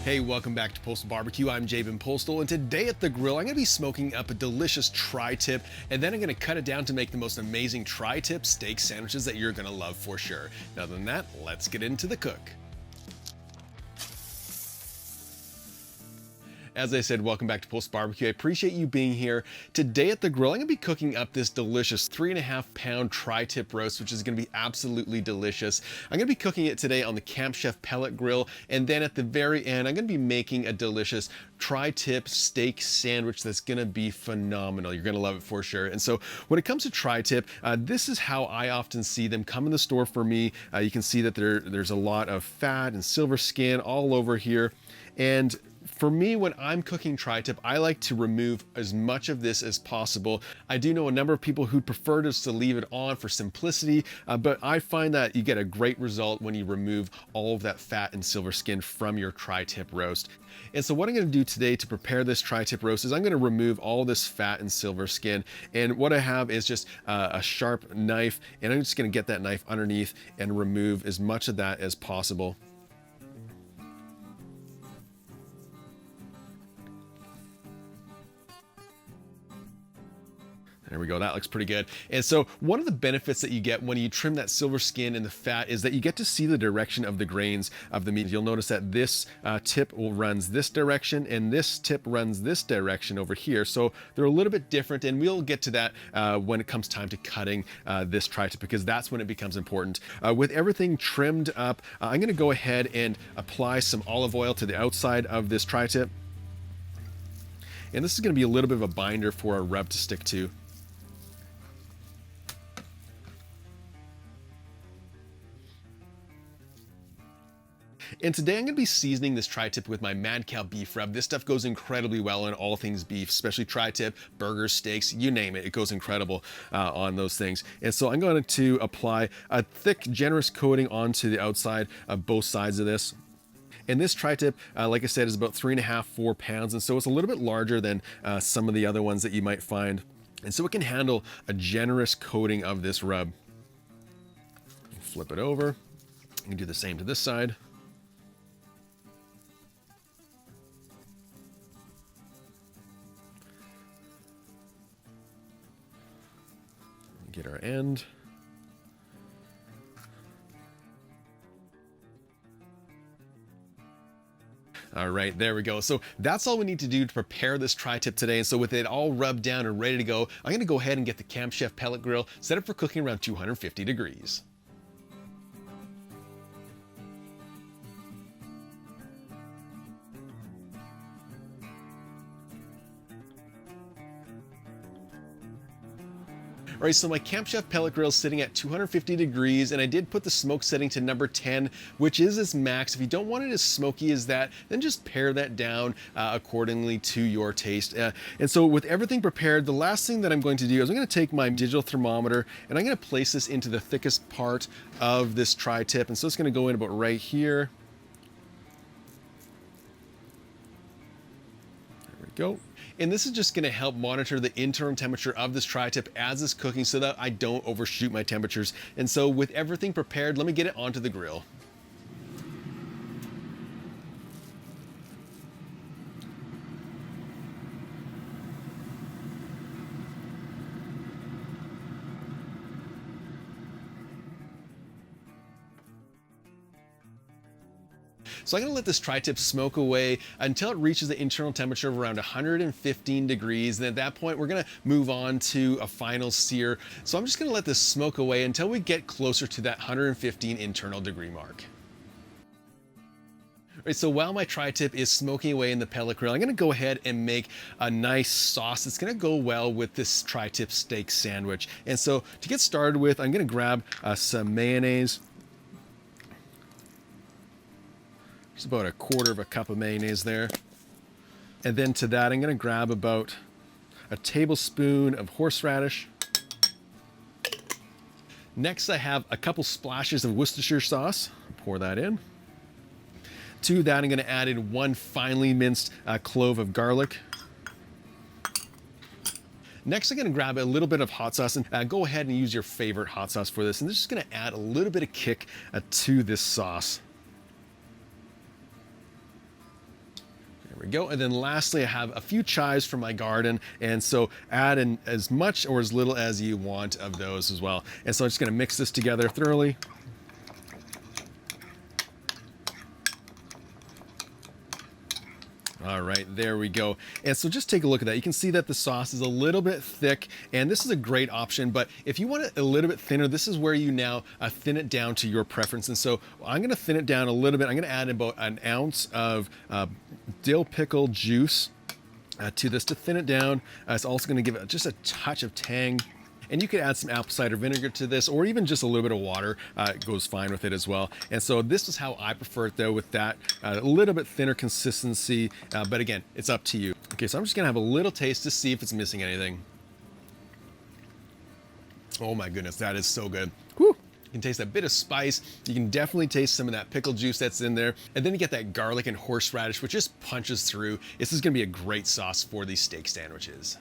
Hey, welcome back to Postal Barbecue. I'm Jabin Postal, and today at the grill, I'm going to be smoking up a delicious tri-tip, and then I'm going to cut it down to make the most amazing tri-tip steak sandwiches that you're going to love for sure. Now, other than that, let's get into the cook. As I said, welcome back to Postal Barbecue. I appreciate you being here. Today at the grill, I'm gonna be cooking up this delicious 3.5-pound tri-tip roast, which is gonna be absolutely delicious. I'm gonna be cooking it today on the Camp Chef pellet grill, and then at the very end, I'm gonna be making a delicious tri-tip steak sandwich that's gonna be phenomenal. You're gonna love it for sure. And so when it comes to tri-tip, this is how I often see them come in the store for me. You can see that there's a lot of fat and silver skin all over here. And for me, when I'm cooking tri-tip, I like to remove as much of this as possible. I do know a number of people who prefer just to leave it on for simplicity, but I find that you get a great result when you remove all of that fat and silver skin from your tri-tip roast. And so what I'm gonna do today to prepare this tri-tip roast is I'm gonna remove all this fat and silver skin. And what I have is just a sharp knife, and I'm just gonna get that knife underneath and remove as much of that as possible. There we go, that looks pretty good. And so one of the benefits that you get when you trim that silver skin and the fat is that you get to see the direction of the grains of the meat. You'll notice that this tip runs this direction and this tip runs this direction over here. So they're a little bit different, and we'll get to that when it comes time to cutting this tri-tip, because that's when it becomes important. With everything trimmed up, I'm gonna go ahead and apply some olive oil to the outside of this tri-tip. And this is gonna be a little bit of a binder for our rub to stick to. And today I'm gonna be seasoning this tri-tip with my Mad Cow beef rub. This stuff goes incredibly well on all things beef, especially tri-tip, burgers, steaks, you name it. It goes incredible on those things. And so I'm going to apply a thick, generous coating onto the outside of both sides of this. And this tri-tip, like I said, is about 3.5–4 pounds. And so it's a little bit larger than some of the other ones that you might find. And so it can handle a generous coating of this rub. Flip it over. You can do the same to this side. Get our end. All right, there we go. So that's all we need to do to prepare this tri-tip today. And so with it all rubbed down and ready to go, I'm gonna go ahead and get the Camp Chef pellet grill set up for cooking around 250 degrees. All right, so my Camp Chef pellet grill is sitting at 250 degrees, and I did put the smoke setting to number 10, which is its max. If you don't want it as smoky as that, then just pare that down accordingly to your taste. And so with everything prepared, the last thing that I'm going to do is I'm going to take my digital thermometer and I'm going to place this into the thickest part of this tri-tip. And so it's going to go in about right here. There we go. And this is just gonna help monitor the internal temperature of this tri-tip as it's cooking so that I don't overshoot my temperatures. And so with everything prepared, let me get it onto the grill. So I'm gonna let this tri-tip smoke away until it reaches the internal temperature of around 115 degrees. And at that point, we're gonna move on to a final sear. So I'm just gonna let this smoke away until we get closer to that 115 internal degree mark. All right, so while my tri-tip is smoking away in the pellet grill, I'm gonna go ahead and make a nice sauce that's gonna go well with this tri-tip steak sandwich. And so to get started with, I'm gonna grab some mayonnaise. Just about 1/4 cup of mayonnaise there. And then to that, I'm going to grab about a tablespoon of horseradish. Next, I have a couple splashes of Worcestershire sauce. Pour that in. To that, I'm going to add in 1 finely minced clove of garlic. Next, I'm going to grab a little bit of hot sauce, and go ahead and use your favorite hot sauce for this. And this is going to add a little bit of kick to this sauce. There we go. And then lastly, I have a few chives from my garden. And so add in as much or as little as you want of those as well. And so I'm just going to mix this together thoroughly. All right, there we go. And so just take a look at that. You can see that the sauce is a little bit thick, and this is a great option, but if you want it a little bit thinner, this is where you now thin it down to your preference. And so I'm gonna thin it down a little bit. I'm gonna add about an ounce of dill pickle juice to this to thin it down. It's also gonna give it just a touch of tang. And you could add some apple cider vinegar to this, or even just a little bit of water goes fine with it as well. And so this is how I prefer it though, with that a little bit thinner consistency. But again, it's up to you. Okay, so I'm just gonna have a little taste to see if it's missing anything. Oh my goodness, that is so good. Whew. You can taste a bit of spice. You can definitely taste some of that pickle juice that's in there. And then you get that garlic and horseradish, which just punches through. This is gonna be a great sauce for these steak sandwiches.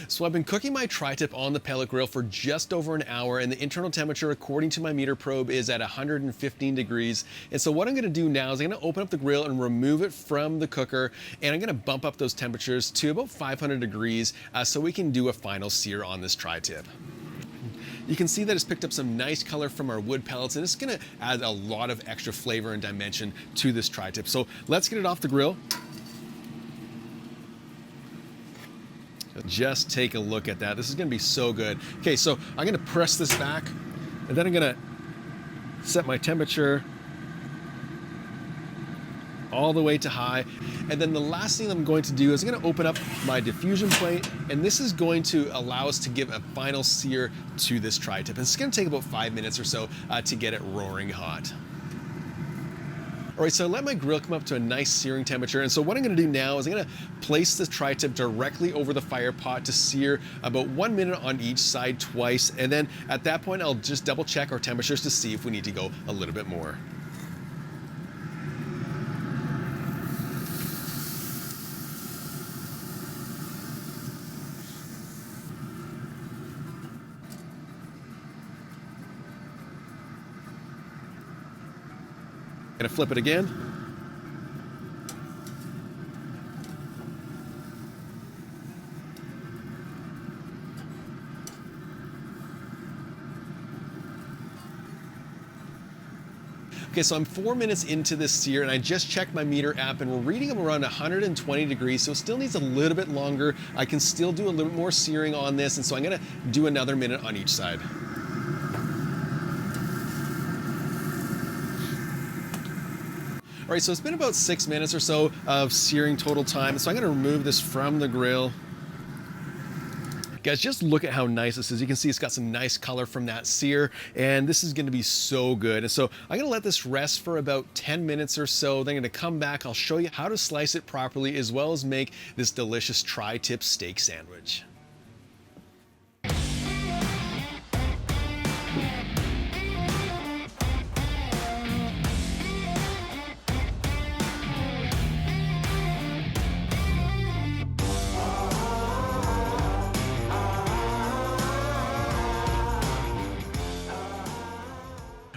So I've been cooking my tri-tip on the pellet grill for just over an hour, and the internal temperature according to my meter probe is at 115 degrees. And so what I'm gonna do now is I'm gonna open up the grill and remove it from the cooker, and I'm gonna bump up those temperatures to about 500 degrees so we can do a final sear on this tri-tip. You can see that it's picked up some nice color from our wood pellets, and it's gonna add a lot of extra flavor and dimension to this tri-tip. So let's get it off the grill. Just take a look at that. This is gonna be so good. Okay, so I'm gonna press this back, and then I'm gonna set my temperature all the way to high. And then the last thing I'm going to do is I'm gonna open up my diffusion plate, and this is going to allow us to give a final sear to this tri-tip. And it's gonna take about 5 minutes or so to get it roaring hot. All right, so I let my grill come up to a nice searing temperature. And so what I'm gonna do now is I'm gonna place the tri-tip directly over the fire pot to sear about 1 minute on each side twice. And then at that point, I'll just double check our temperatures to see if we need to go a little bit more. Gonna flip it again. Okay, so I'm 4 minutes into this sear, and I just checked my meter app, and we're reading them around 120 degrees, so it still needs a little bit longer. I can still do a little bit more searing on this, and so I'm gonna do another minute on each side. All right, so it's been about 6 minutes or so of searing total time. So I'm gonna remove this from the grill. Guys, just look at how nice this is. You can see it's got some nice color from that sear, and this is gonna be so good. And so I'm gonna let this rest for about 10 minutes or so. Then I'm gonna come back, I'll show you how to slice it properly, as well as make this delicious tri-tip steak sandwich.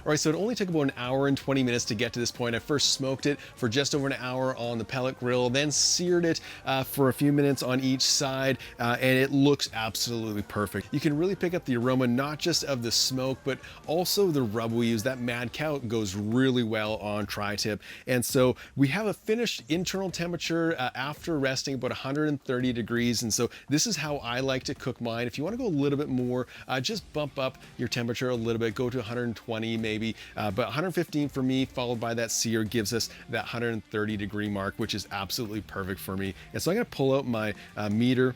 All right, so it only took about 1 hour and 20 minutes to get to this point. I first smoked it for just over an hour on the pellet grill, then seared it for a few minutes on each side, and it looks absolutely perfect. You can really pick up the aroma, not just of the smoke, but also the rub we use. That Mad Cow goes really well on tri-tip. And so we have a finished internal temperature after resting about 130 degrees. And so this is how I like to cook mine. If you want to go a little bit more, just bump up your temperature a little bit, go to 120 maybe. But 115 for me, followed by that sear, gives us that 130 degree mark, which is absolutely perfect for me. And so I'm gonna pull out my meter,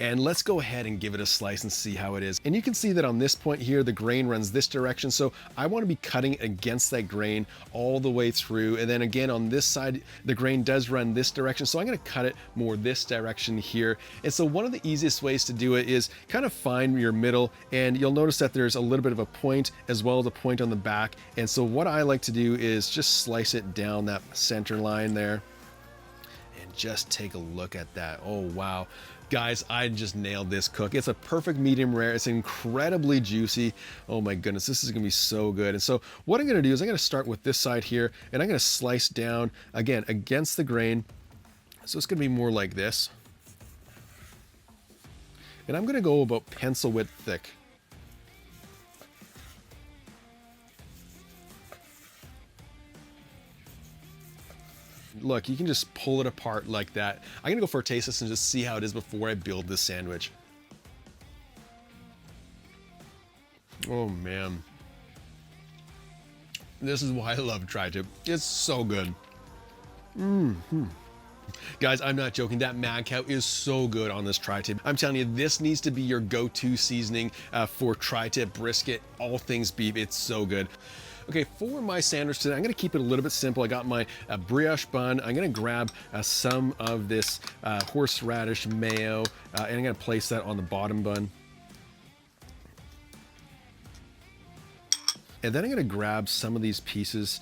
And let's go ahead and give it a slice and see how it is. And you can see that on this point here, the grain runs this direction. So I want to be cutting against that grain all the way through. And then again, on this side, the grain does run this direction. So I'm going to cut it more this direction here. And so one of the easiest ways to do it is kind of find your middle, and you'll notice that there's a little bit of a point as well as a point on the back. And so what I like to do is just slice it down that center line there. And just take a look at that. Oh, wow. Guys, I just nailed this cook. It's a perfect medium rare. It's incredibly juicy. Oh my goodness, this is gonna be so good. And so what I'm gonna do is I'm gonna start with this side here, and I'm gonna slice down, again, against the grain. So it's gonna be more like this. And I'm gonna go about pencil width thick. Look, you can just pull it apart like that. I'm gonna go for a taste test and just see how it is before I build this sandwich. Oh man. This is why I love tri-tip. It's so good. Guys, I'm not joking. That mad cow is so good on this tri-tip. I'm telling you, this needs to be your go-to seasoning for tri-tip, brisket, all things beef. It's so good. Okay, for my sandwich today, I'm gonna keep it a little bit simple. I got my brioche bun. I'm gonna grab some of this horseradish mayo, and I'm gonna place that on the bottom bun. And then I'm gonna grab some of these pieces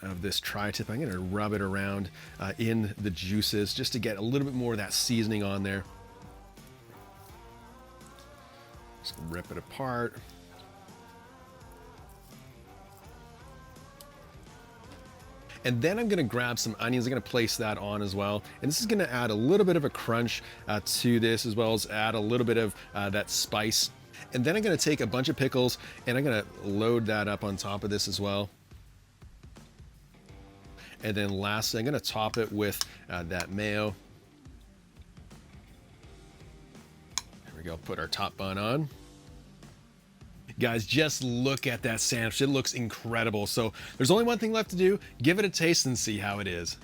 of this tri-tip. I'm gonna rub it around in the juices just to get a little bit more of that seasoning on there. Just rip it apart. And then I'm gonna grab some onions. I'm gonna place that on as well. And this is gonna add a little bit of a crunch to this, as well as add a little bit of that spice. And then I'm gonna take a bunch of pickles and I'm gonna load that up on top of this as well. And then lastly, I'm gonna top it with that mayo. There we go, put our top bun on. Guys, just look at that sandwich. It looks incredible. So there's only one thing left to do. Give it a taste and see how it is.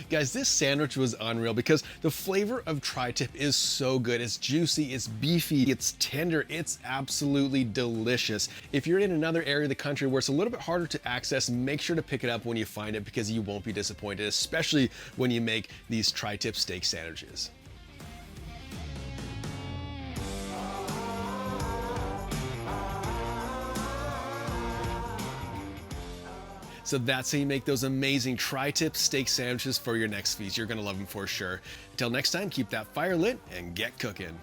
Guys, this sandwich was unreal because the flavor of tri-tip is so good. It's juicy, it's beefy, it's tender, it's absolutely delicious. If you're in another area of the country where it's a little bit harder to access, make sure to pick it up when you find it because you won't be disappointed, especially when you make these tri-tip steak sandwiches. So that's how you make those amazing tri-tip steak sandwiches for your next feast. You're gonna love them for sure. Until next time, keep that fire lit and get cooking.